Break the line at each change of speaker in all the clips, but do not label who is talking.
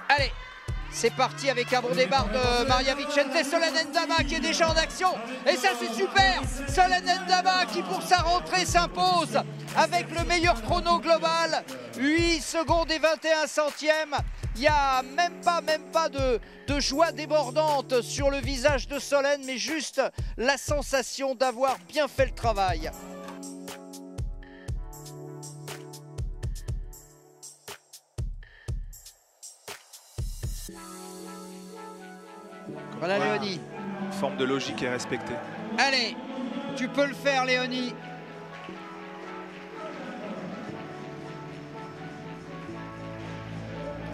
Allez, c'est parti avec un bon départ de Maria Vicente. Solène Ndama qui est déjà en action. Et ça, c'est super. Solène Ndama qui, pour sa rentrée, s'impose avec le meilleur chrono global. 8 secondes et 21 centièmes. Il n'y a même pas de joie débordante sur le visage de Solène, mais juste la sensation d'avoir bien fait le travail. Voilà,
Voilà.
Léonie.
Une forme de logique est respectée.
Allez, tu peux le faire, Léonie.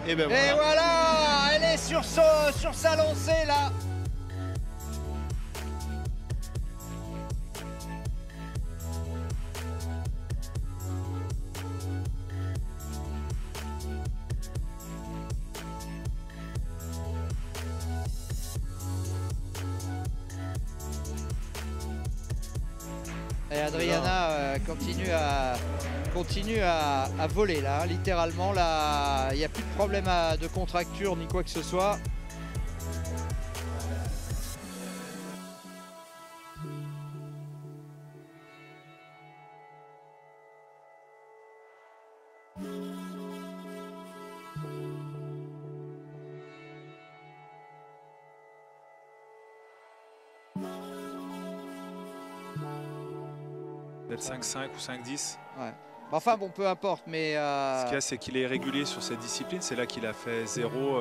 Et ben
Et
voilà.
voilà, elle est sur sa lancée là. Et Adriana continue à voler là, littéralement là, il n'y a plus de problème de contracture ni quoi que ce soit.
Peut-être 5-5 ou 5-10.
Ouais. Enfin bon, peu importe, mais
Ce qu'il y a, c'est qu'il est régulier sur cette discipline. C'est là qu'il a fait 0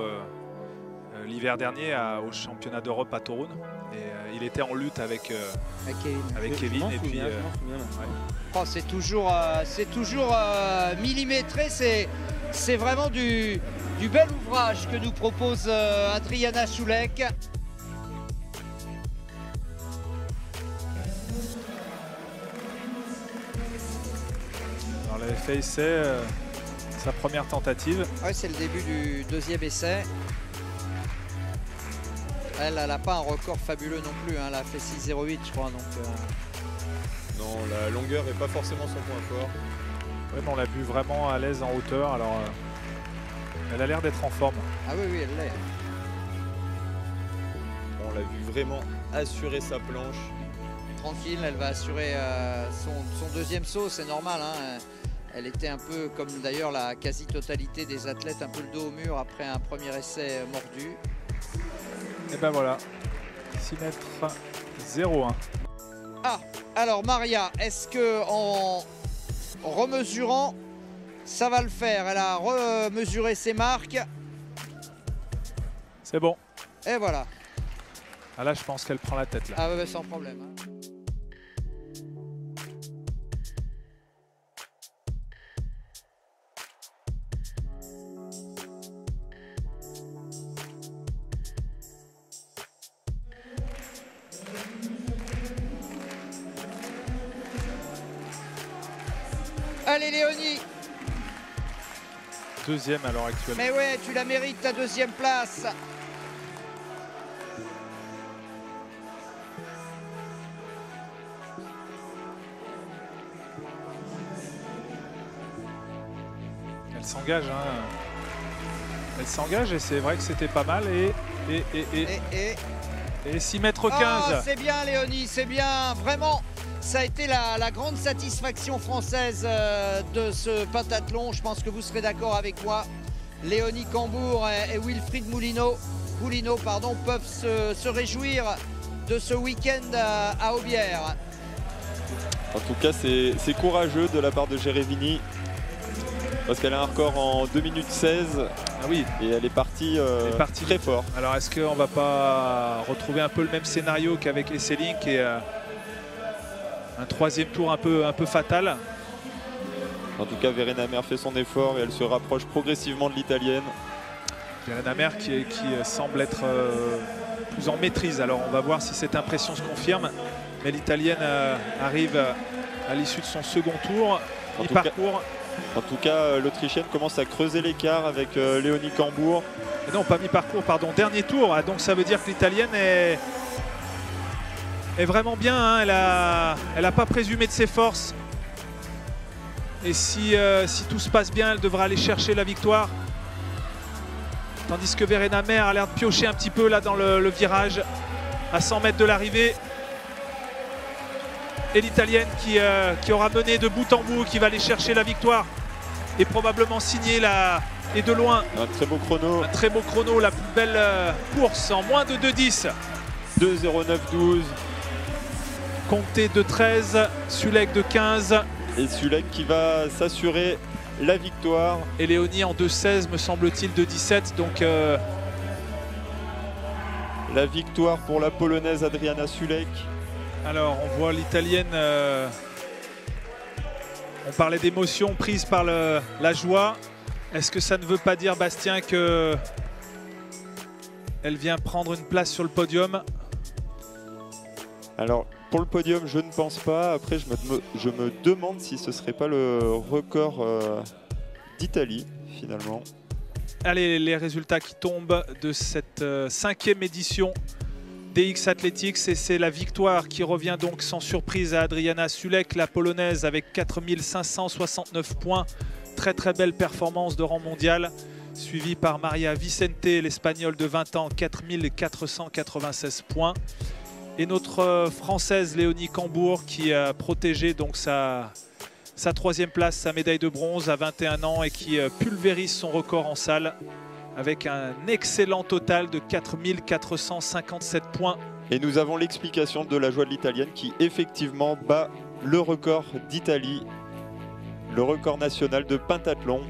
l'hiver dernier au championnat d'Europe à Toruń. Et il était en lutte avec Kevin. Et puis, ouais.
oh, c'est toujours millimétré, c'est vraiment du bel ouvrage que nous propose Adriana Šulek.
Alors, elle avait fait essai, sa première tentative.
Ouais, c'est le début du deuxième essai. Elle n'a pas un record fabuleux non plus, hein. Elle a fait 6,08 je crois. Donc,
Non, la longueur n'est pas forcément son point fort.
Ouais, mais on l'a vu vraiment à l'aise en hauteur. Alors, elle a l'air d'être en forme.
ah oui, elle l'est.
On l'a vu vraiment assurer sa planche.
Tranquille, elle va assurer son deuxième saut, c'est normal, hein. Elle était un peu, comme d'ailleurs la quasi-totalité des athlètes, un peu le dos au mur après un premier essai mordu.
Et ben voilà, 6 mètres 0,1.
Ah, alors Maria, est-ce que en remesurant, ça va le faire? Elle a remesuré ses marques.
C'est bon.
Et voilà.
Ah là, je pense qu'elle prend la tête là.
Ah ouais, sans problème, hein. Allez Léonie.
Deuxième à l'heure actuelle.
Mais ouais, tu la mérites ta deuxième place.
Elle s'engage, hein. Elle s'engage et c'est vrai que c'était pas mal. Et 6 mètres 15.
Oh, c'est bien Léonie, c'est bien. Vraiment, ça a été la grande satisfaction française de ce pentathlon. Je pense que vous serez d'accord avec moi. Léonie Cambourg et Wilfried Moulineau peuvent se réjouir de ce week-end à Aubière.
En tout cas, c'est courageux de la part de Gerevini. Parce qu'elle a un record en 2 minutes 16.
Ah oui.
Et elle est partie, très fort.
Alors est-ce qu'on va pas retrouver un peu le même scénario qu'avec les Selink et un troisième tour un peu fatal?
En tout cas, Verena Mer fait son effort et elle se rapproche progressivement de l'italienne.
Verena Mer qui semble être plus en maîtrise. Alors on va voir si cette impression se confirme. Mais l'italienne arrive à l'issue de son second tour. Mi-parcours.
En tout cas, l'Autrichienne commence à creuser l'écart avec Léonie Cambourg.
Non, pas mi-parcours, pardon, dernier tour. Ah, donc ça veut dire que l'italienne est vraiment bien, hein. Elle a pas présumé de ses forces. Et si tout se passe bien, elle devra aller chercher la victoire. Tandis que Verena Mer a l'air de piocher un petit peu là dans le virage à 100 mètres de l'arrivée. Et l'Italienne qui aura mené de bout en bout, qui va aller chercher la victoire et probablement signer et de loin.
Un très beau chrono.
Un très beau chrono, la plus belle course en moins de 2,10.
2,09,12.
Comté de 13, Sulek de 15.
Et Sulek qui va s'assurer la victoire.
Et Léonie en 2,16 me semble-t-il de 17. Donc
la victoire pour la Polonaise Adriana Sulek.
Alors on voit l'Italienne, on parlait d'émotion prise par la joie. Est-ce que ça ne veut pas dire, Bastien, que elle vient prendre une place sur le podium?
Alors pour le podium je ne pense pas. Après je me demande si ce ne serait pas le record d'Italie finalement.
Allez, les résultats qui tombent de cette 5e édition DX Athletics, et c'est la victoire qui revient donc sans surprise à Adriana Sulek, la polonaise, avec 4569 points. Très très belle performance de rang mondial, suivie par Maria Vicente, l'espagnole de 20 ans, 4496 points. Et notre française Léonie Cambourg qui a protégé donc sa 3e place, sa médaille de bronze à 21 ans, et qui pulvérise son record en salle avec un excellent total de 4457 points.
Et nous avons l'explication de la joie de l'Italienne qui effectivement bat le record d'Italie, le record national de pentathlon.